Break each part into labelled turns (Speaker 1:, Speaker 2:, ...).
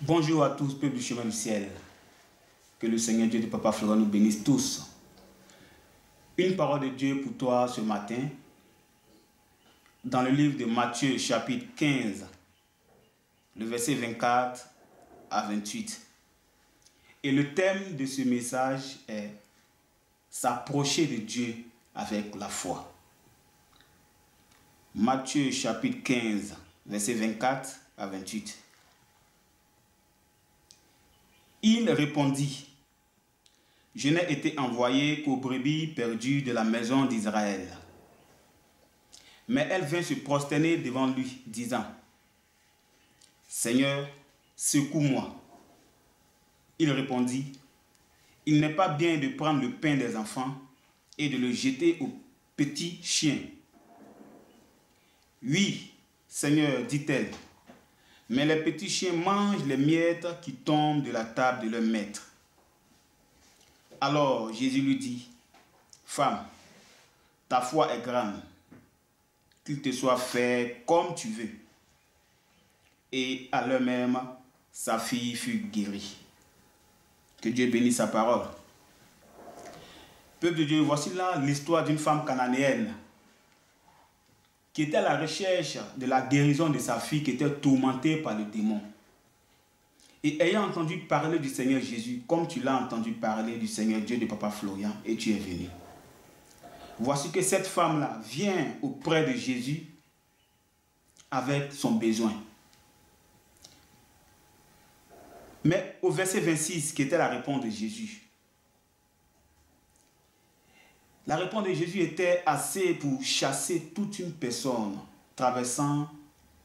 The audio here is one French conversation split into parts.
Speaker 1: Bonjour à tous, peuple du chemin du ciel. Que le Seigneur Dieu de Papa Florent nous bénisse tous. Une parole de Dieu pour toi ce matin, dans le livre de Matthieu, chapitre 15, le verset 24 à 28. Et le thème de ce message est s'approcher de Dieu avec la foi. Matthieu, chapitre 15, verset 24 à 28. Il répondit, « Je n'ai été envoyé qu'aux brebis perdues de la maison d'Israël. » Mais elle vint se prosterner devant lui, disant, « Seigneur, secoue-moi. » Il répondit, « Il n'est pas bien de prendre le pain des enfants et de le jeter aux petits chiens. » « Oui, Seigneur, dit-elle, mais les petits chiens mangent les miettes qui tombent de la table de leur maître. » Alors Jésus lui dit, « Femme, ta foi est grande, qu'il te soit fait comme tu veux. » Et à l'heure même, sa fille fut guérie. Que Dieu bénisse sa parole. Peuple de Dieu, voici là l'histoire d'une femme cananéenne qui était à la recherche de la guérison de sa fille qui était tourmentée par le démon. Et ayant entendu parler du Seigneur Jésus, comme tu l'as entendu parler du Seigneur Dieu de Papa Florian, et tu es venu. Voici que cette femme-là vient auprès de Jésus avec son besoin. Mais au verset 26, qui était la réponse de Jésus, la réponse de Jésus était assez pour chasser toute une personne traversant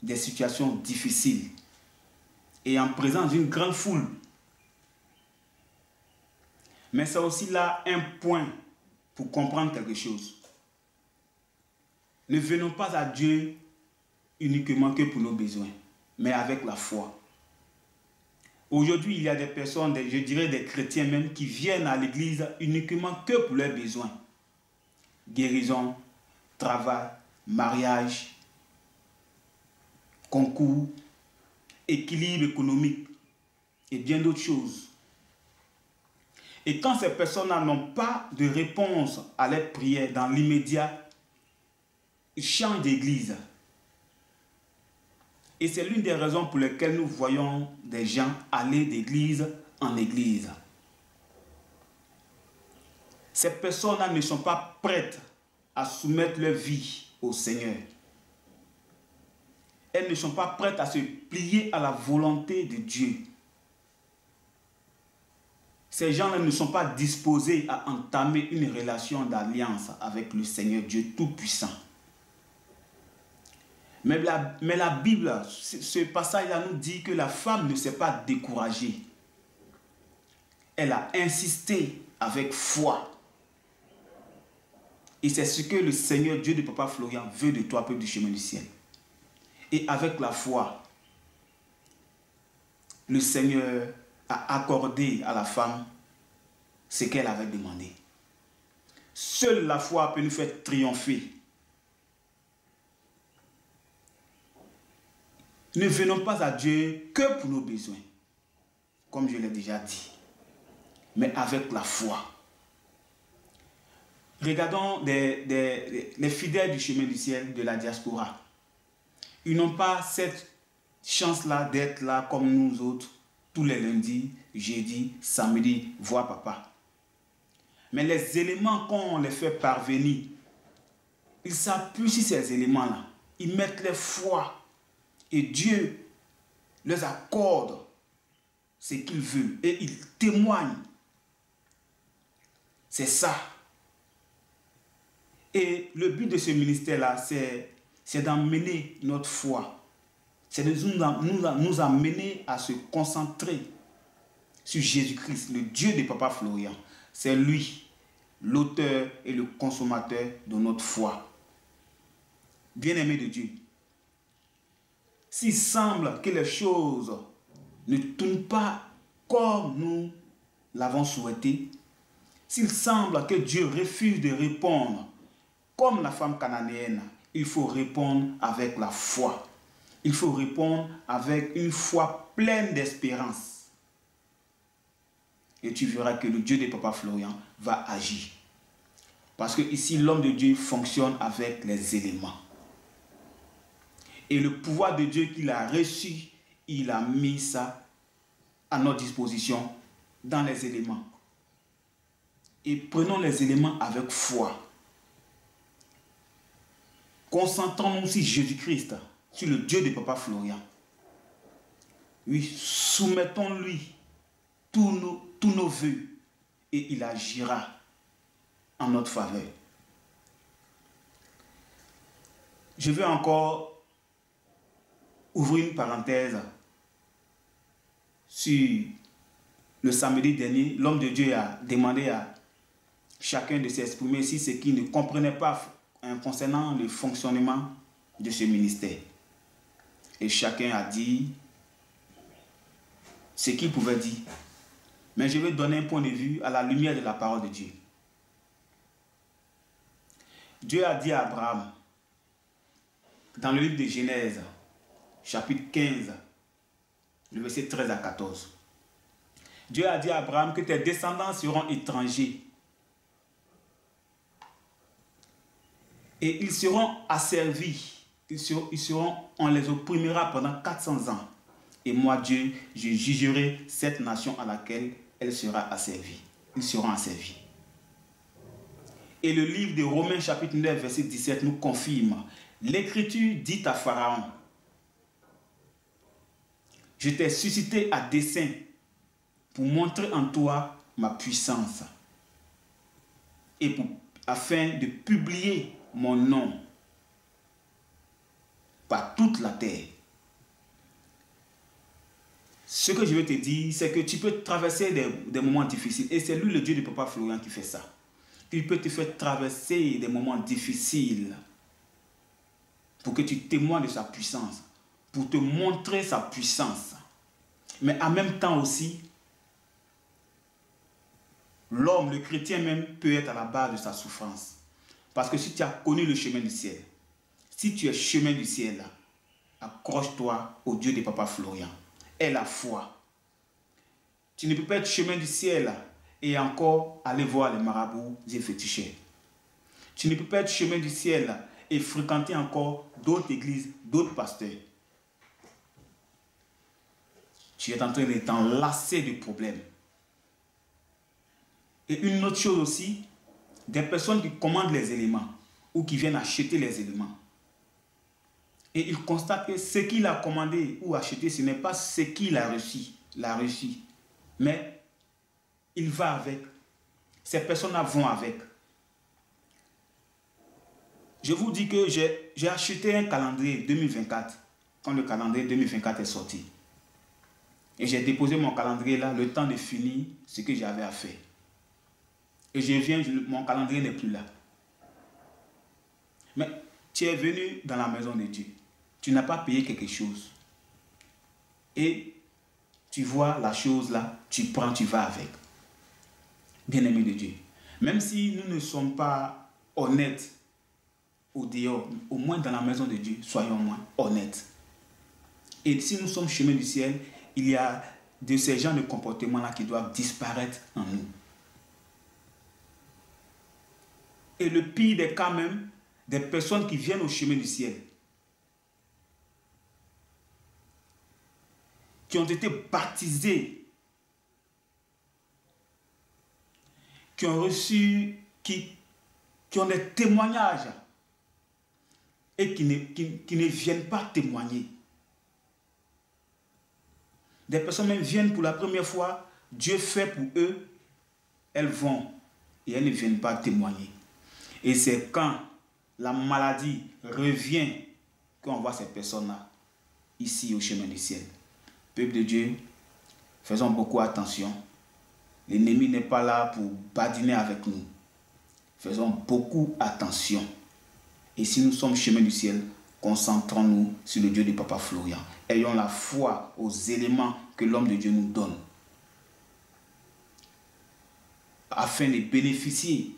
Speaker 1: des situations difficiles et en présence d'une grande foule. Mais c'est aussi là un point pour comprendre quelque chose. Ne venons pas à Dieu uniquement que pour nos besoins, mais avec la foi. Aujourd'hui, il y a des personnes, je dirais des chrétiens même, qui viennent à l'église uniquement que pour leurs besoins. Guérison, travail, mariage, concours, équilibre économique et bien d'autres choses. Et quand ces personnes-là n'ont pas de réponse à leurs prières dans l'immédiat, ils changent d'église. Et c'est l'une des raisons pour lesquelles nous voyons des gens aller d'église en église. Ces personnes-là ne sont pas prêtes à soumettre leur vie au Seigneur. Elles ne sont pas prêtes à se plier à la volonté de Dieu. Ces gens-là ne sont pas disposés à entamer une relation d'alliance avec le Seigneur Dieu Tout-Puissant. Mais la Bible, ce passage-là nous dit que la femme ne s'est pas découragée. Elle a insisté avec foi. Et c'est ce que le Seigneur Dieu de Papa Florian veut de toi, peuple du chemin du ciel. Et avec la foi, le Seigneur a accordé à la femme ce qu'elle avait demandé. Seule la foi peut nous faire triompher. Ne venons pas à Dieu que pour nos besoins, comme je l'ai déjà dit, mais avec la foi. Regardons les fidèles du chemin du ciel de la diaspora. Ils n'ont pas cette chance-là d'être là comme nous autres, tous les lundis, jeudis, samedis, voir papa. Mais les éléments qu'on les fait parvenir, ils s'appuient sur ces éléments-là. Ils mettent leur foi et Dieu leur accorde ce qu'il veut et ils témoignent. C'est ça. Et le but de ce ministère-là, c'est d'emmener notre foi. C'est de nous amener à se concentrer sur Jésus-Christ, le Dieu de Papa Florian. C'est lui, l'auteur et le consommateur de notre foi. Bien-aimé de Dieu, s'il semble que les choses ne tournent pas comme nous l'avons souhaité, s'il semble que Dieu refuse de répondre comme la femme cananéenne, il faut répondre avec la foi. il faut répondre avec une foi pleine d'espérance. Et tu verras que le Dieu de Papa Florian va agir. Parce que ici, l'homme de Dieu fonctionne avec les éléments. Et le pouvoir de Dieu qu'il a reçu, il a mis ça à notre disposition dans les éléments. Et prenons les éléments avec foi. Concentrons-nous sur Jésus-Christ, sur le Dieu de Papa Florian. Oui, soumettons-lui tous nos vœux et il agira en notre faveur. Je vais encore ouvrir une parenthèse sur le samedi dernier. L'homme de Dieu a demandé à chacun de s'exprimer sur ce qu'il ne comprenait pas concernant le fonctionnement de ce ministère. Et chacun a dit ce qu'il pouvait dire. Mais je vais donner un point de vue à la lumière de la parole de Dieu. Dieu a dit à Abraham, dans le livre de Genèse, chapitre 15, le verset 13 à 14. Dieu a dit à Abraham que tes descendants seront étrangers. Et ils seront asservis. On les opprimera pendant 400 ans. Et moi, Dieu, je jugerai cette nation à laquelle elle sera asservie. Ils seront asservis. Et le livre de Romains, chapitre 9, verset 17, nous confirme. L'Écriture dit à Pharaon, je t'ai suscité à dessein pour montrer en toi ma puissance et afin de publier mon nom par toute la terre. Ce que je vais te dire, c'est que tu peux traverser des moments difficiles. Et c'est lui, le Dieu de Papa Florian, qui fait ça. Il peut te faire traverser des moments difficiles pour que tu témoignes de sa puissance, pour te montrer sa puissance. Mais en même temps aussi, l'homme, le chrétien même, peut être à la base de sa souffrance. Parce que si tu as connu le chemin du ciel, si tu es chemin du ciel, accroche-toi au Dieu de Papa Florian. Aie la foi. Tu ne peux pas être chemin du ciel et encore aller voir les marabouts et féticheurs. Tu ne peux pas être chemin du ciel et fréquenter encore d'autres églises, d'autres pasteurs. Tu es en train de t'enlacer de problèmes. Et une autre chose aussi, des personnes qui commandent les éléments ou qui viennent acheter les éléments. Et ils constatent que ce qu'il a commandé ou acheté, ce n'est pas ce qu'il a reçu. Mais il va avec. Ces personnes-là vont avec. Je vous dis que j'ai acheté un calendrier 2024, quand le calendrier 2024 est sorti. Et j'ai déposé mon calendrier là, le temps de finir ce que j'avais à faire. Et je viens, mon calendrier n'est plus là. Mais tu es venu dans la maison de Dieu. Tu n'as pas payé quelque chose. Et tu vois la chose là, tu prends, tu vas avec. Bien-aimé de Dieu. Même si nous ne sommes pas honnêtes au dehors, au moins dans la maison de Dieu, soyons moins honnêtes. Et si nous sommes chemin du ciel, il y a de ces genres de comportements-là qui doivent disparaître en nous. Et le pire des cas même, des personnes qui viennent au chemin du ciel, qui ont été baptisées, qui ont reçu, qui ont des témoignages et qui ne viennent pas témoigner. Des personnes même viennent pour la première fois, Dieu fait pour eux, elles vont et elles ne viennent pas témoigner. Et c'est quand la maladie revient qu'on voit ces personnes-là ici au chemin du ciel. Peuple de Dieu, faisons beaucoup attention. L'ennemi n'est pas là pour badiner avec nous. Faisons beaucoup attention. Et si nous sommes chemin du ciel, concentrons-nous sur le Dieu de Papa Florian. Ayons la foi aux éléments que l'homme de Dieu nous donne, afin de bénéficier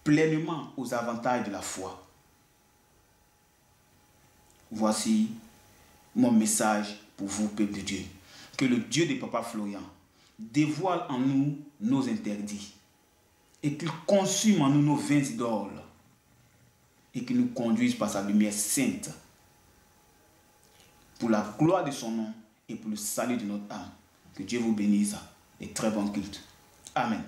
Speaker 1: pleinement aux avantages de la foi. Voici mon message pour vous, peuple de Dieu. Que le Dieu de Papa Florian dévoile en nous nos interdits et qu'il consume en nous nos vains idoles et qu'il nous conduise par sa lumière sainte pour la gloire de son nom et pour le salut de notre âme. Que Dieu vous bénisse et très bon culte. Amen.